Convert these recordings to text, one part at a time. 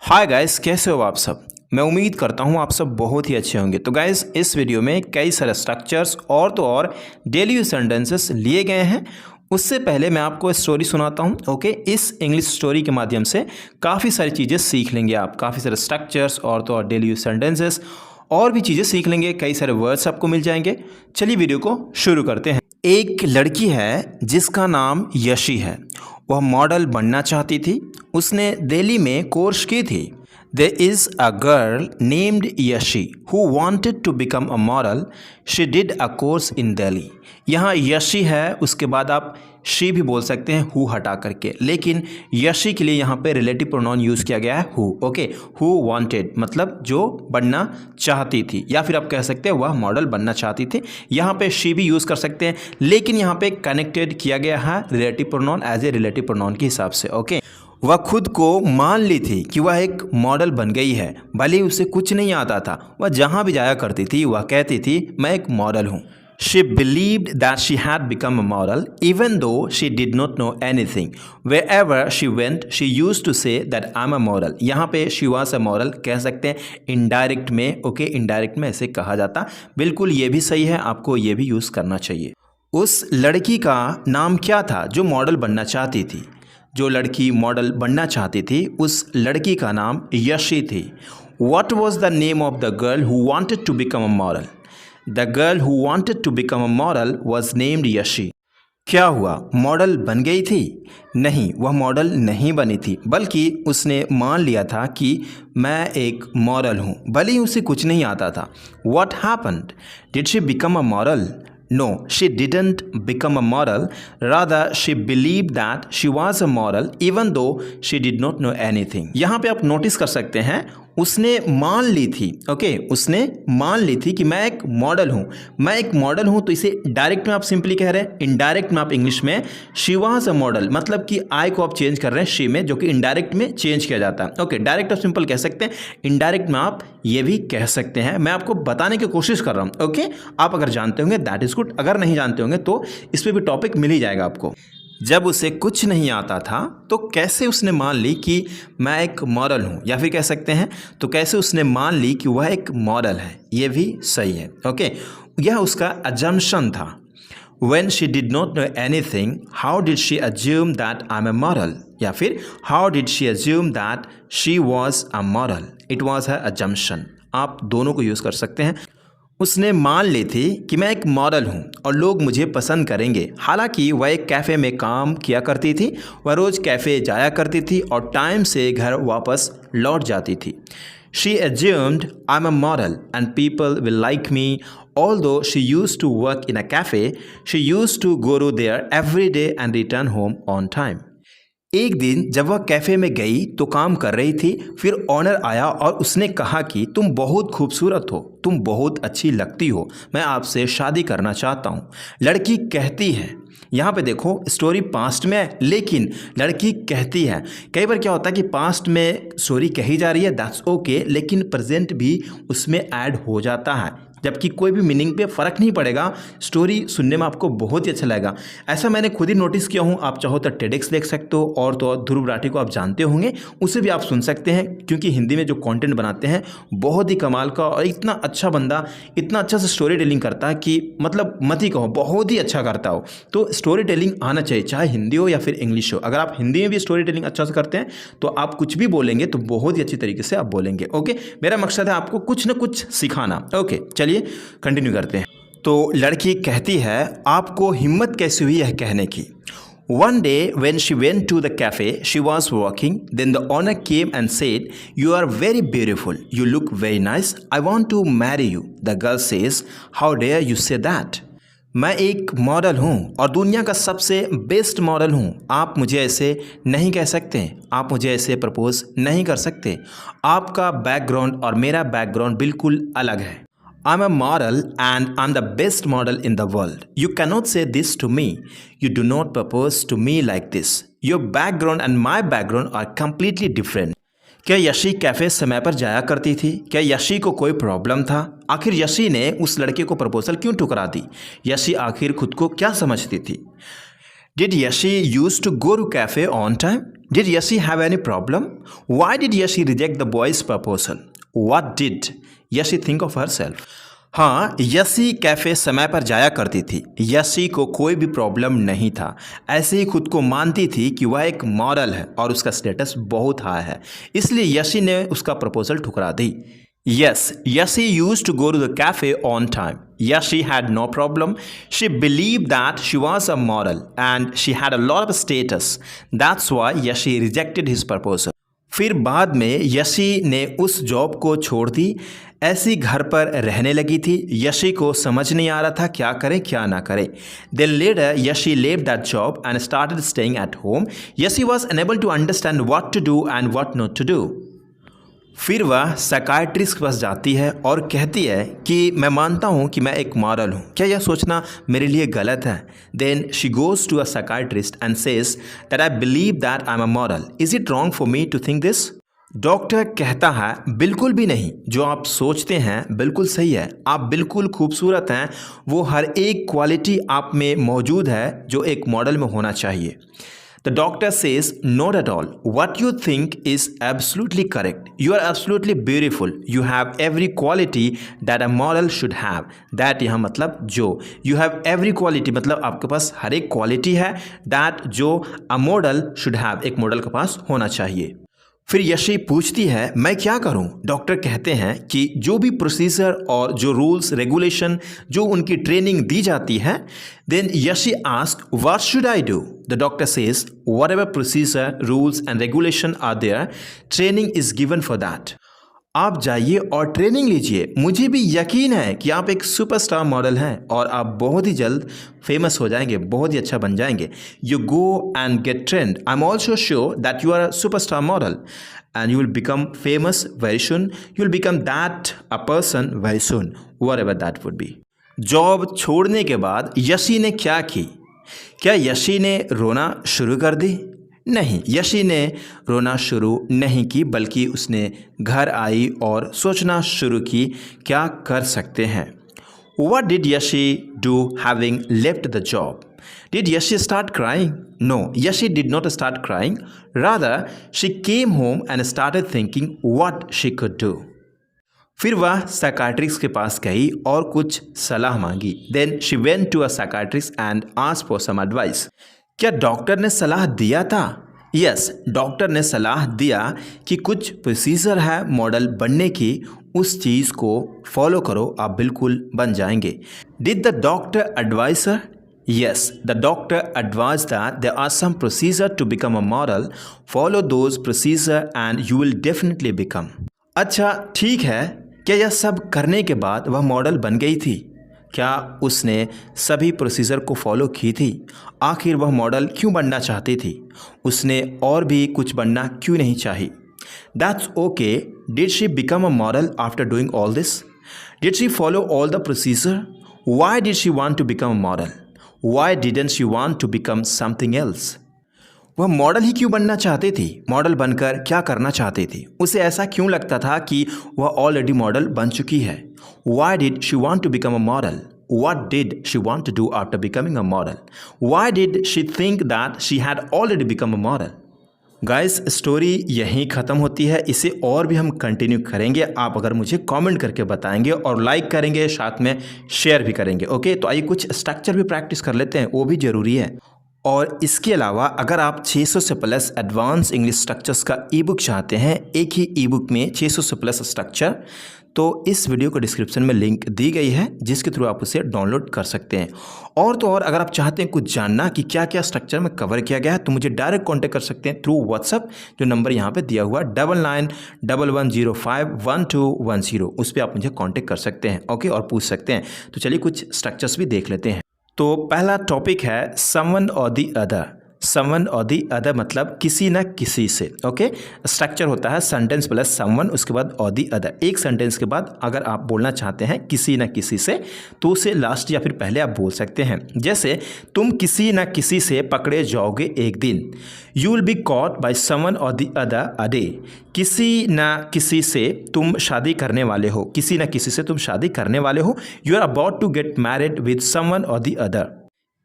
Hi guys, कैसे हो आप सब। मैं उम्मीद करता हूँ आप सब बहुत ही अच्छे होंगे। तो गाइस, इस वीडियो में कई सारे स्ट्रक्चर्स और डेली यूज सेंटेंसेस लिए गए हैं। उससे पहले मैं आपको स्टोरी सुनाता हूँ। ओके, इस इंग्लिश स्टोरी के माध्यम से काफ़ी सारी चीज़ें सीख लेंगे आप, काफ़ी सारे स्ट्रक्चर्स और डेली यूज सेंटेंसेस और भी चीज़ें सीख लेंगे, कई सारे वर्ड्स आपको मिल जाएंगे। चलिए वीडियो को शुरू करते हैं। एक लड़की है जिसका नाम यशी है। वह मॉडल बनना चाहती थी। उसने दिल्ली में कोर्स की थी। There is a girl named Yashi who wanted to become a model. She did a course in Delhi. यहाँ यशी है, उसके बाद आप शी भी बोल सकते हैं हु हटा करके, लेकिन यशी के लिए यहाँ पे रिलेटिव प्रोनाउन यूज़ किया गया है हु। ओके, हु वांटेड मतलब जो बनना चाहती थी, या फिर आप कह सकते हैं वह मॉडल बनना चाहती थी। यहाँ पे शी भी यूज़ कर सकते हैं, लेकिन यहाँ पे कनेक्टेड किया गया है relative pronoun as a relative pronoun के हिसाब से। ओके, वह खुद को मान ली थी कि वह एक मॉडल बन गई है, भले ही उसे कुछ नहीं आता था। वह जहाँ भी जाया करती थी वह कहती थी मैं एक मॉडल हूँ। She believed that she had become a model even though she did not know anything. Wherever she went, she used to say that I'm a model. यहाँ पे she was a model कह सकते हैं indirect में। Okay, indirect में ऐसे कहा जाता, बिल्कुल ये भी सही है, आपको ये भी यूज़ करना चाहिए। उस लड़की का नाम क्या था जो मॉडल बनना चाहती थी? जो लड़की मॉडल बनना चाहती थी उस लड़की का नाम यशी थी। What was the name of the girl who wanted to become a model? The girl who wanted to become a model was named Yashi. क्या हुआ, मॉडल बन गई थी? नहीं, वह मॉडल नहीं बनी थी, बल्कि उसने मान लिया था कि मैं एक मॉडल हूँ, भले ही उसे कुछ नहीं आता था। What happened? Did she become a model? No, she didn't become a model. Rather, she believed that she was a model even though she did not know anything. यहाँ पे आप नोटिस कर सकते हैं, उसने मान ली थी। ओके, उसने मान ली थी कि मैं एक मॉडल हूँ, मैं एक मॉडल हूँ। तो इसे डायरेक्ट में आप सिंपली कह रहे हैं, इनडायरेक्ट में आप इंग्लिश में शी वाज अ मॉडल मतलब कि आई को आप चेंज कर रहे हैं शी में, जो कि इनडायरेक्ट में चेंज किया जाता है। ओके, डायरेक्ट आप सिंपल कह सकते हैं, इनडायरेक्ट में आप ये भी कह सकते हैं। मैं आपको बताने की कोशिश कर रहा हूँ। ओके, आप अगर जानते होंगे दैट इज गुड, अगर नहीं जानते होंगे तो इस पर भी टॉपिक मिल ही जाएगा आपको। जब उसे कुछ नहीं आता था तो कैसे उसने मान ली कि मैं एक मॉडल हूँ, या फिर कह सकते हैं तो कैसे उसने मान ली कि वह एक मॉडल है, ये भी सही है। ओके, यह उसका अजम्पशन था। When she did not know anything, how did she assume that I'm a model? या फिर how did she assume that she was a model? It was her assumption. आप दोनों को यूज़ कर सकते हैं। उसने मान ली थी कि मैं एक मॉडल हूँ और लोग मुझे पसंद करेंगे। हालांकि वह एक कैफ़े में काम किया करती थी, वह रोज़ कैफ़े जाया करती थी और टाइम से घर वापस लौट जाती थी। She assumed I'm a model and people will like me. Although she used to work in a cafe, she used to go to there every day and return home on time. एक दिन जब वह cafe में गई तो काम कर रही थी। फिर ऑनर आया और उसने कहा कि तुम बहुत खूबसूरत हो, तुम बहुत अच्छी लगती हो, मैं आपसे शादी करना चाहता हूँ। लड़की कहती है, यहाँ पे देखो स्टोरी पास्ट में है, लेकिन लड़की कहती है। कई बार क्या होता है कि पास्ट में स्टोरी कही जा रही है, दैट्स ओके, लेकिन प्रेजेंट भी उसमें ऐड हो जाता है, जबकि कोई भी मीनिंग पे फ़र्क नहीं पड़ेगा। स्टोरी सुनने में आपको बहुत ही अच्छा लगेगा। ऐसा मैंने खुद ही नोटिस किया हूँ। आप चाहो तो टेडेक्स देख सकते हो, और तो और ध्रुव राठी को आप जानते होंगे, उसे भी आप सुन सकते हैं, क्योंकि हिंदी में जो कंटेंट बनाते हैं बहुत ही कमाल का, और इतना अच्छा बंदा इतना अच्छा से स्टोरी टेलिंग करता है कि मतलब मत ही कहो, बहुत ही अच्छा करता हो। तो स्टोरी टेलिंग आना चाहिए, चाहे हिंदी हो या फिर इंग्लिश हो। अगर आप हिंदी में भी स्टोरी टेलिंग अच्छा से करते हैं तो आप कुछ भी बोलेंगे तो बहुत ही अच्छी तरीके से आप बोलेंगे। ओके, मेरा मकसद है आपको कुछ ना कुछ सिखाना। ओके, चलिए कंटिन्यू करते हैं। तो लड़की कहती है, आपको हिम्मत कैसे हुई यह कहने की? One day when she went to the cafe, she was working. Then the owner came and said, "You are very beautiful. You look very nice. I want to marry you." The girl says, "How dare you say that?" मैं एक model हूँ और दुनिया का सबसे best model हूँ। आप मुझे ऐसे नहीं कह सकते, आप मुझे ऐसे प्रपोज नहीं कर सकते। आपका बैकग्राउंड और मेरा बैकग्राउंड बिल्कुल अलग है। I'm a model and I'm the best model in the world. You cannot say this to me. You do not propose to me like this. Your background and my background are completely different. क्या Yeshi cafe समय पर जाया करती थी? क्या यशी को कोई problem था? आखिर यशी ने उस लड़के को प्रपोजल क्यों ठुकरा दी? यशी आखिर खुद को क्या समझती थी? Did Yashi used to go to cafe on time? Did Yashi have any problem? Why did Yashi reject the boy's proposal? What did Yashi think of herself? हाँ, यशी कैफ़े समय पर जाया करती थी। यशी को कोई भी प्रॉब्लम नहीं था। ऐसे ही खुद को मानती थी कि वह एक मॉडल है और उसका स्टेटस बहुत हाई है, इसलिए यशी ने उसका प्रपोजल ठुकरा दी। Yes, Yashi used to go to the cafe on time. Yashi had no problem. She believed that she was a model and she had a lot of status. That's why Yashi rejected his proposal. फिर बाद में यशी ने उस job को छोड़ दी, ऐसी घर पर रहने लगी थी। यशी को समझ नहीं आ रहा था क्या करे क्या ना करे। Then later Yashi left that job and started staying at home. Yashi was unable to understand what to do and what not to do. फिर वह साइकाइट्रिस्ट के पास जाती है और कहती है कि मैं मानता हूँ कि मैं एक मॉडल हूँ, क्या यह सोचना मेरे लिए गलत है? Then she goes to a psychiatrist and says that I believe that I am a model, is it wrong for me to think this? Doctor कहता है बिल्कुल भी नहीं, जो आप सोचते हैं बिल्कुल सही है, आप बिल्कुल खूबसूरत हैं, वो हर एक क्वालिटी आप में मौजूद है जो एक मॉडल में होना चाहिए। The doctor says, not at all. What you think is absolutely correct. You are absolutely beautiful. You have every quality that a model should have. That यहाँ मतलब जो. You have every quality मतलब आपके पास हर एक quality है that जो a model should have, एक model के पास होना चाहिए। फिर यशी पूछती है मैं क्या करूं? डॉक्टर कहते हैं कि जो भी प्रोसीजर और जो रूल्स रेगुलेशन जो उनकी ट्रेनिंग दी जाती है। Then she ask what should I do? The doctor says whatever procedure rules and regulation are there, training is given for that. आप जाइए और ट्रेनिंग लीजिए। मुझे भी यकीन है कि आप एक सुपरस्टार मॉडल हैं और आप बहुत ही जल्द फेमस हो जाएंगे, बहुत ही अच्छा बन जाएंगे। You go and get trained. I am also sure that you are a superstar model and you will become famous very soon. You will become that a person very soon, whatever that would be. Job छोड़ने के बाद यशी ने क्या की? क्या यशी ने रोना शुरू कर दी? नहीं, यशी ने रोना शुरू नहीं की, बल्कि उसने घर आई और सोचना शुरू की क्या कर सकते हैं। What did Yashi do having left the job? Did Yashi start crying? No, Yashi did not start crying. Rather, she came home and started thinking what she could do. फिर वह साइकाइट्रिस्ट के पास गई और कुछ सलाह मांगी। Then she went to a psychiatrist and asked for some advice. क्या doctor ने सलाह दिया था? यस, डॉक्टर ने सलाह दिया कि कुछ प्रोसीजर है मॉडल बनने की, उस चीज़ को फॉलो करो, आप बिल्कुल बन जाएंगे। Did the doctor advise her? Yes, the doctor advise that there are some procedure to become a model, follow those procedure and you will definitely become. अच्छा ठीक है, क्या यह सब करने के बाद वह मॉडल बन गई थी? क्या उसने सभी प्रोसीजर को फॉलो की थी? आखिर वह मॉडल क्यों बनना चाहती थी? उसने और भी कुछ बनना क्यों नहीं चाही? That's okay. Did she become a model after doing all this? Did she follow all the procedure? Why did she want to become a model? Why didn't she want to become something else? वह model ही क्यों बनना चाहती थी? Model बनकर क्या करना चाहती थी? उसे ऐसा क्यों लगता था कि वह ऑलरेडी मॉडल बन चुकी है? Why did she want to become a model? What did she want to do after becoming a model? Why did she think that she had already become a model? Guys, story यहीं ख़त्म होती है। इसे और भी हम continue करेंगे, आप अगर मुझे कमेंट करके बताएंगे और लाइक करेंगे, साथ में शेयर भी करेंगे। ओके, तो आइए कुछ स्ट्रक्चर भी प्रैक्टिस कर लेते हैं, वो भी ज़रूरी है। और इसके अलावा अगर आप 600 से प्लस एडवांस इंग्लिश स्ट्रक्चर्स का ई बुक चाहते हैं, एक ही ई बुक में 600 से प्लस स्ट्रक्चर, तो इस वीडियो को डिस्क्रिप्शन में लिंक दी गई है, जिसके थ्रू आप उसे डाउनलोड कर सकते हैं। और तो और अगर आप चाहते हैं कुछ जानना कि क्या क्या स्ट्रक्चर में कवर किया गया है, तो मुझे डायरेक्ट कांटेक्ट कर सकते हैं थ्रू व्हाट्सअप, जो नंबर यहाँ पे दिया हुआ 9911051210, उस पर आप मुझे कांटेक्ट कर सकते हैं। ओके, और पूछ सकते हैं। तो चलिए कुछ स्ट्रक्चर्स भी देख लेते हैं। तो पहला टॉपिक है समवन और दी अदर। समवन और दी अदर मतलब किसी न किसी से। ओके, स्ट्रक्चर होता है सेंटेंस प्लस समवन, उसके बाद और दी अदर। एक सेंटेंस के बाद अगर आप बोलना चाहते हैं किसी न किसी से, तो उसे लास्ट या फिर पहले आप बोल सकते हैं। जैसे तुम किसी न किसी से पकड़े जाओगे एक दिन। You will be caught by someone और दी अदर अ डे। किसी न किसी से तुम शादी करने वाले हो, किसी न किसी से तुम शादी करने वाले हो। You are about to get married with someone और दी अदर।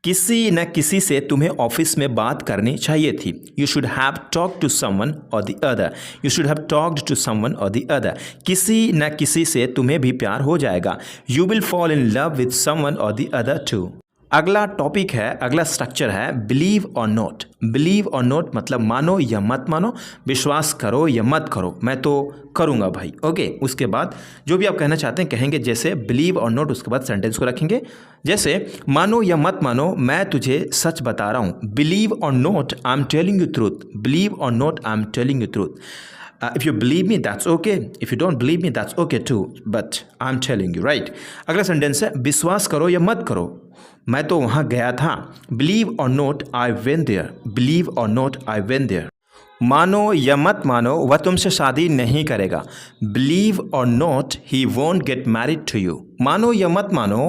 किसी न किसी से तुम्हें ऑफिस में बात करनी चाहिए थी। You should have talk to someone or the other. You should have talked to someone or the other. किसी न किसी से तुम्हें भी प्यार हो जाएगा। You will fall in love with someone or the other too. अगला टॉपिक है, अगला स्ट्रक्चर है believe or note. Believe or note मतलब मानो या मत मानो, विश्वास करो या मत करो। मैं तो करूँगा भाई, ओके। उसके बाद जो भी आप कहना चाहते हैं कहेंगे, जैसे बिलीव और नोट, उसके बाद सेंटेंस को रखेंगे। जैसे मानो या मत मानो, मैं तुझे सच बता रहा हूँ। Believe or not, I am telling you truth. Believe or not, I am telling you truth. If you believe me, that's okay. If you don't believe me, that's okay too. But I'm telling you, right? अगला sentence है विश्वास करो या मत करो, मैं तो वहाँ गया था। Believe or not, I went there. Believe or not, I went there. मानो या मत मानो, वह तुमसे शादी नहीं करेगा। Believe or not, he won't get married to you. मानो या मत मानो,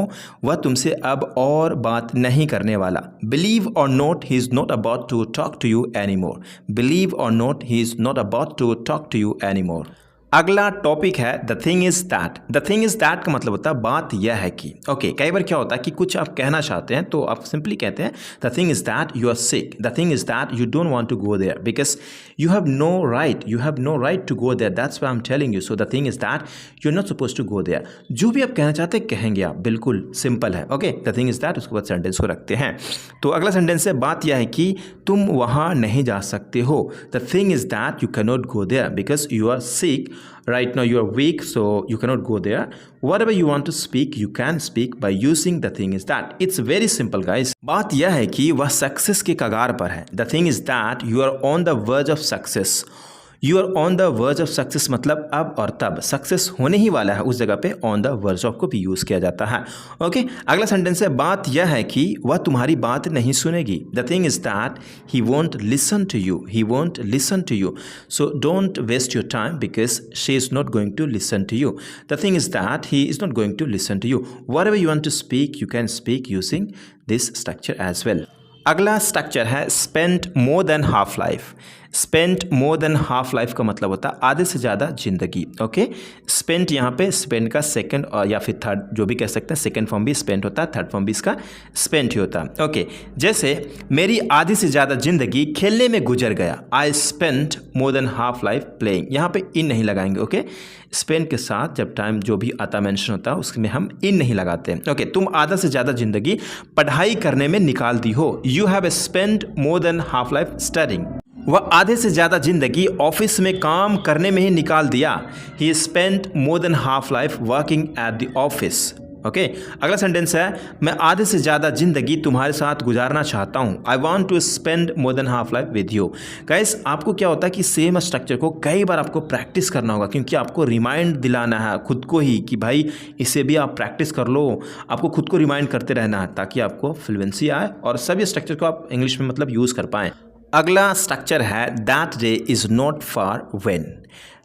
वह तुमसे अब और बात नहीं करने वाला। Believe or not, he is not about to talk to you anymore. Believe or not, he is not about to talk to you anymore. अगला टॉपिक है the thing is that. The thing is that का मतलब होता है बात यह है कि, ओके। कई बार क्या होता है कि कुछ आप कहना चाहते हैं तो आप सिंपली कहते हैं the thing is that you are sick. The thing is that you don't want to go there because you have no right. You have no right to go there, that's why I am telling you. So the thing is that you are not suppose to go there. जो भी आप कहना चाहते हैं कहेंगे आप, बिल्कुल simple है, okay. The thing is that, उसके बाद सेंटेंस को रखते हैं। तो अगला सेंटेंस है बात यह है कि तुम वहाँ नहीं जा सकते हो। The thing is that you can not go there because you are sick right now, you are weak, so you cannot go there. Whatever you want to speak, you can speak by using the thing is that. It's very simple, guys. बात यह है कि वह success के कगार पर है। The thing is that you are on the verge of success. You are on the verge of success मतलब अब और तब, सक्सेस होने ही वाला है, उस जगह पे on the verge of को भी यूज़ किया जाता है, ओके। अगला सेंटेंस है बात यह है कि वह तुम्हारी बात नहीं सुनेगी। The thing is that he won't listen to you. He won't listen to you. So don't waste your time because she is not going to listen to you. The thing is that he is not going to listen to you. Whatever you want to speak, you can speak using this structure as well. अगला structure है spent मोर than half life. Spent मोर than half life का मतलब होता है आधे से ज़्यादा जिंदगी, ओके। स्पेंट यहाँ पे स्पेंट का सेकंड और या फिर थर्ड जो भी कह सकते हैं, सेकंड फॉर्म भी स्पेंट होता है, थर्ड फॉर्म भी इसका स्पेंट ही होता है, ओके। जैसे मेरी आधी से ज़्यादा जिंदगी खेलने में गुजर गया। I spent more than half life playing. यहाँ पे इन नहीं लगाएंगे, ओके। स्पेंट के साथ जब टाइम जो भी आता मेंशन होता है उसमें हम इन नहीं लगाते हैं, ओके। तुम आधा से ज़्यादा जिंदगी पढ़ाई करने में निकाल दी हो। You have spent more than half life studying. वह आधे से ज़्यादा जिंदगी ऑफिस में काम करने में ही निकाल दिया। ही spent more than half life working at the office, okay. अगला सेंटेंस है मैं आधे से ज़्यादा जिंदगी तुम्हारे साथ गुजारना चाहता हूँ। I want to spend more than half life with you. Guys, आपको क्या होता है कि सेम स्ट्रक्चर को कई बार आपको प्रैक्टिस करना होगा, क्योंकि आपको रिमाइंड दिलाना है खुद को ही कि भाई इसे भी आप प्रैक्टिस कर लो। आपको खुद को रिमाइंड करते रहना है ताकि आपको फ्लुएंसी आए और सभी स्ट्रक्चर को आप इंग्लिश में मतलब यूज़ कर पाएँ। अगला स्ट्रक्चर है that day is not far when.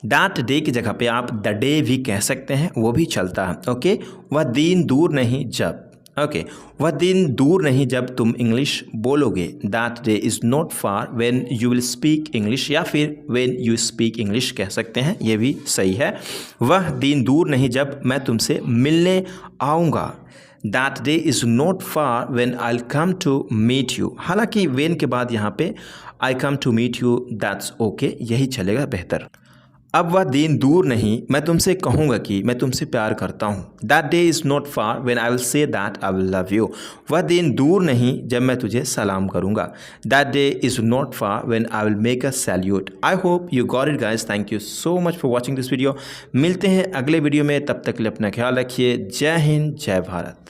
That day की जगह पे आप द डे भी कह सकते हैं, वो भी चलता है, ओके। वह दिन दूर नहीं जब, ओके। वह दिन दूर नहीं जब तुम इंग्लिश बोलोगे। That day is not far when you will speak English, या फिर व्हेन यू स्पीक इंग्लिश कह सकते हैं, ये भी सही है। वह दिन दूर नहीं जब मैं तुमसे मिलने आऊँगा। That day is not far when I'll come to meet you। हालांकि when के बाद यहाँ पे I come to meet you, that's okay, यही चलेगा बेहतर। अब वह दिन दूर नहीं मैं तुमसे कहूँगा कि मैं तुमसे प्यार करता हूँ। That day is not far when I will say that I will love you। वह दिन दूर नहीं जब मैं तुझे सलाम करूँगा। That day is not far when I will make a salute। I hope you got it guys। Thank you so much for watching this video। मिलते हैं अगले वीडियो में, तब तक के लिए अपना ख्याल रखिए। जय हिंद, जय भारत।